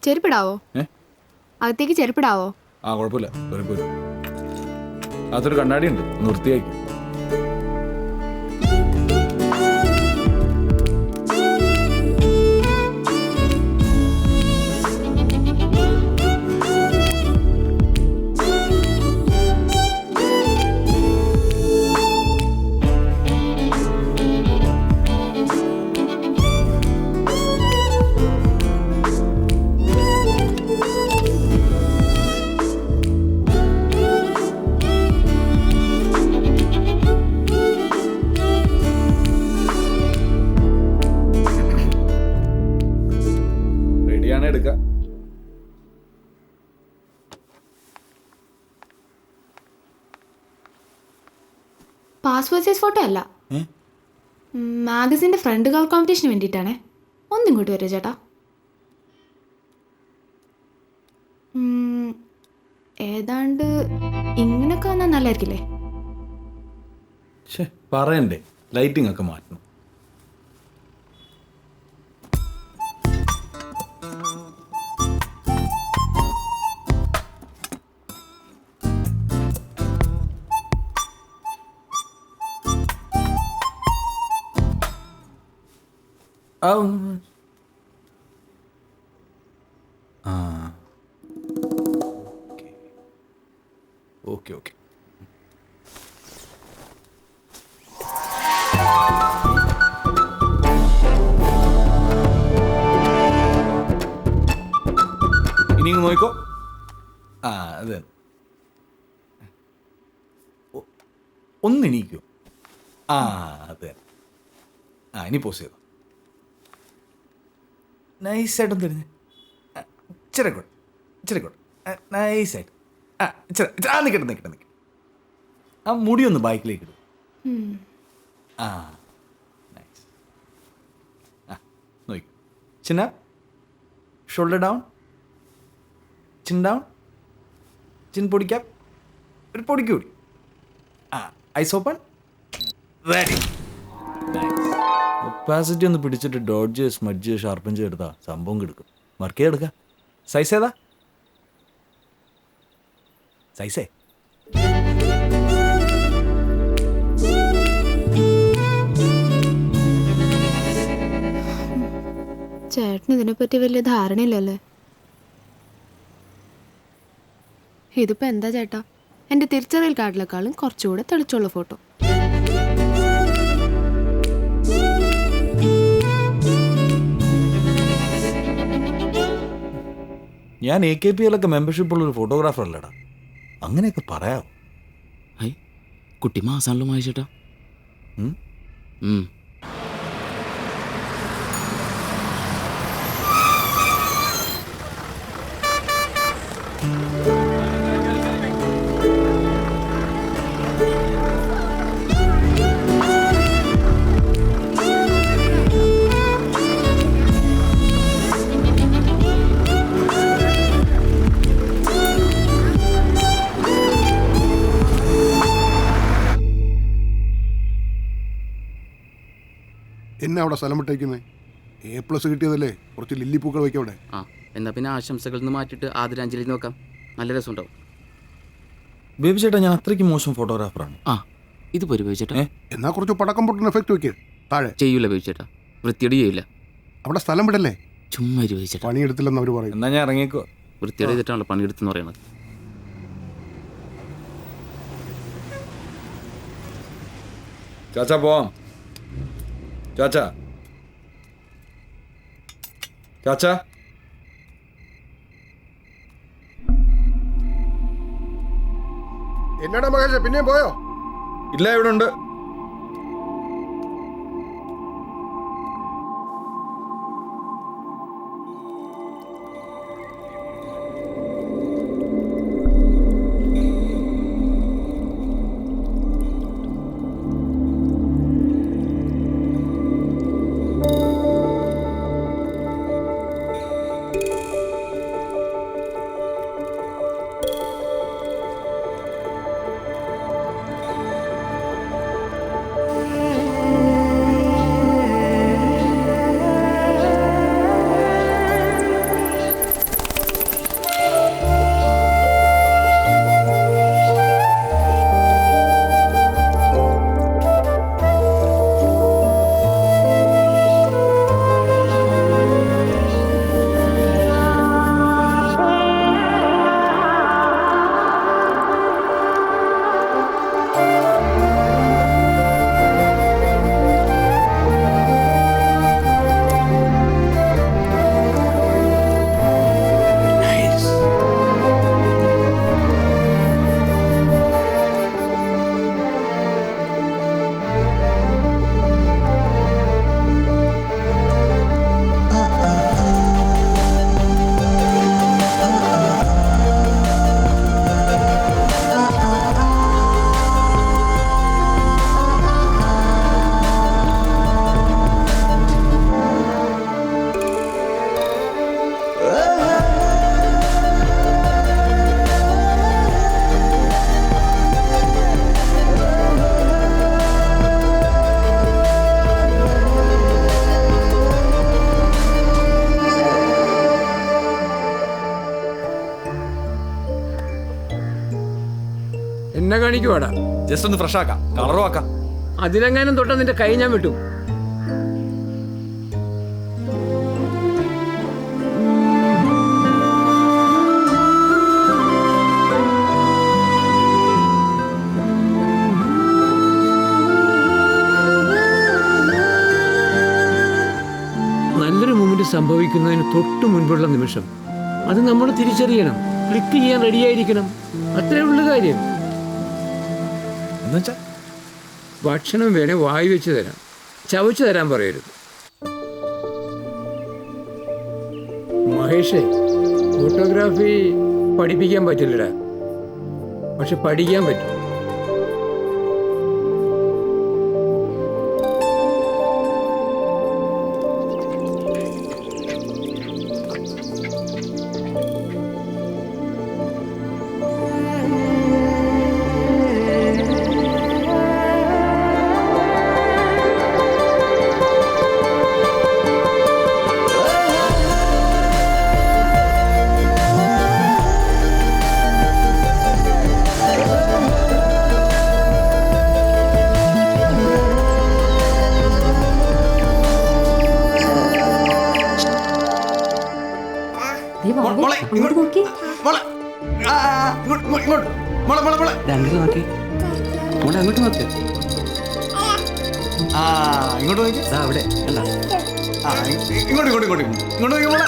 ചെരുപ്പിടാവോ? ഏ അകത്തേക്ക് ചെരുപ്പിടാവോ? ആ കുഴപ്പമില്ല, കുഴപ്പമില്ല. അകത്തൊരു കണ്ണാടി ഉണ്ട്, നിർത്തിയായിരിക്കും. റെഡിയാണ്, എടുക്ക. പാസ്പോർട്ട് സൈസ് ഫോട്ടോ അല്ല, മാഗസിൻ്റെ ഫ്രണ്ട് കവർ കോമ്പറ്റീഷന് വേണ്ടിയിട്ടാണേ. ഒന്നിങ്ങോട്ട് വരുമോ ചേട്ടാ? ഏതാണ്ട് ഇങ്ങനൊക്കെ വന്നാൽ നല്ലതായിരിക്കില്ലേ? പറയണ്ടേ, ലൈറ്റിംഗ് ഒക്കെ മാറ്റണം. ആ ഓക്കെ ഓക്കെ. ഇനി നോക്കോ. ആ അതെ, ഒന്നെണീക്കോ. ആ അതെ. ആ ഇനി പോസ് ചെയ്തോ. നൈസായിട്ടൊന്ന് തിരിഞ്ഞ് ഇച്ചിരി കൂടെ, ഇച്ചിരി കൂടെ, നൈസായിട്ട്. ആ ഇച്ചിരി ആ നിൽക്കട്ടെ നിൽക്കട്ടെ നിൽക്കട്ടെ. ആ മുടിയൊന്ന് ബാക്കിലേക്ക് ഇടും. ആ നൈസ്. ആ നോക്കൂ. ചിന്ന shoulder down, chin down, chin പൊടിക്കാം, ഒരു പൊടിക്ക് കൂടി. ആ ഐസ് ഓപ്പൺ, റെഡി. ഒപ്പാസിറ്റി ഒന്ന് പിടിച്ചിട്ട് ഡോഡ്ജ് സ്മഡ്ജ് ഷാർപ്പൻ ചെയ്തെടുത്താ സംഭവം കിടക്കും. വർക്ക് ചെയ്തെടുക്കാം. സൈസ് ഏതാ? സൈസേ ചേട്ടന് ഇതിനെപ്പറ്റി വലിയ ധാരണയില്ലല്ലേ? ഇതിപ്പോൾ എന്താ ചേട്ടാ, എൻ്റെ തിരിച്ചറിയൽ കാർഡിലേക്കാളും കുറച്ചുകൂടെ തെളിച്ചുള്ള ഫോട്ടോ. ഞാൻ AKPLൊക്കെ മെമ്പർഷിപ്പ് ഉള്ളൊരു ഫോട്ടോഗ്രാഫർ അല്ലടാ, അങ്ങനെയൊക്കെ പറയാമോ? ഹൈ കുട്ടി മാസാണല്ലോ മായിച്ചേട്ടാ. എന്നാ അവിടെ സ്ഥലം വിട്ടേക്കുന്നത്? A+ കിട്ടിയതല്ലേ, കുറച്ച് ലില്ലിപ്പൂക്കൾ വയ്ക്കാം അവിടെ. ആ എന്നാൽ പിന്നെ ആശംസകളിൽ നിന്ന് മാറ്റിയിട്ട് ആദരാഞ്ജലി നോക്കാം, നല്ല രസമുണ്ടാവും. ബേബി ചേട്ടാ, ഞാൻ അത്രയ്ക്ക് മോശം ഫോട്ടോഗ്രാഫറാണ്. ആ ഇത് പോരും ബേബി ചേട്ടാ. എന്നാ കുറച്ച് പടക്കം പൊട്ടുന്ന എഫക്റ്റ് വെക്ക് താഴെ. ചെയ്യൂല ബേബി ചേട്ടാ, വൃത്തിയോട് ചെയ്യില്ല. അവിടെ സ്ഥലം വിടല്ലേ, ചുമ്മാ ബേബി ചേട്ടാ. പണിയെടുത്തില്ലെന്ന് അവർ പറയും. എന്നാ ഞാൻ ഇറങ്ങിക്കോ. വൃത്തിയോട് ചെയ്തിട്ടാണല്ലോ പണിയെടുത്തെന്ന് പറയണത്. ചാച്ചാ പോവാം. ചാച്ചാ ചാച്ചാ എന്നാടാ മഹേഷ്, പിന്നെയും പോയോ? ഇല്ല, ഇവിടെ ഉണ്ട്. എന്നെ കാണിക്കുവാടാ. ജസ്റ്റ് ഒന്ന് ഫ്രഷ് ആക്കാം, കളറും ആക്കാം. അതിലെങ്ങാനും തൊട്ടാ നിന്റെ കൈ ഞാൻ വിട്ടു. നല്ലൊരു മൂമെന്റ് സംഭവിക്കുന്നതിന് തൊട്ട് മുൻപുള്ള നിമിഷം അത് നമ്മൾ തിരിച്ചറിയണം. ക്ലിക്ക് ചെയ്യാൻ റെഡിയായിരിക്കണം. അത്രേ ഉള്ളു കാര്യം. എന്നുവെച്ചാ ഭക്ഷണം വേണേ വായി വെച്ച് തരാം, ചവച്ചു തരാൻ പറയരുത്. മഹേഷേ, ഫോട്ടോഗ്രാഫി പഠിപ്പിക്കാൻ പറ്റില്ലടാ, പക്ഷെ പഠിക്കാൻ പറ്റും. അങ്ങോട്ട് നോക്കി. അങ്ങോട്ട് നോക്ക്. ഇങ്ങോട്ട് നോക്കി. അവിടെ ഇങ്ങോട്ട് ഇങ്ങോട്ട് ഇങ്ങോട്ട് ഇങ്ങോട്ട് നോക്കി മോളെ.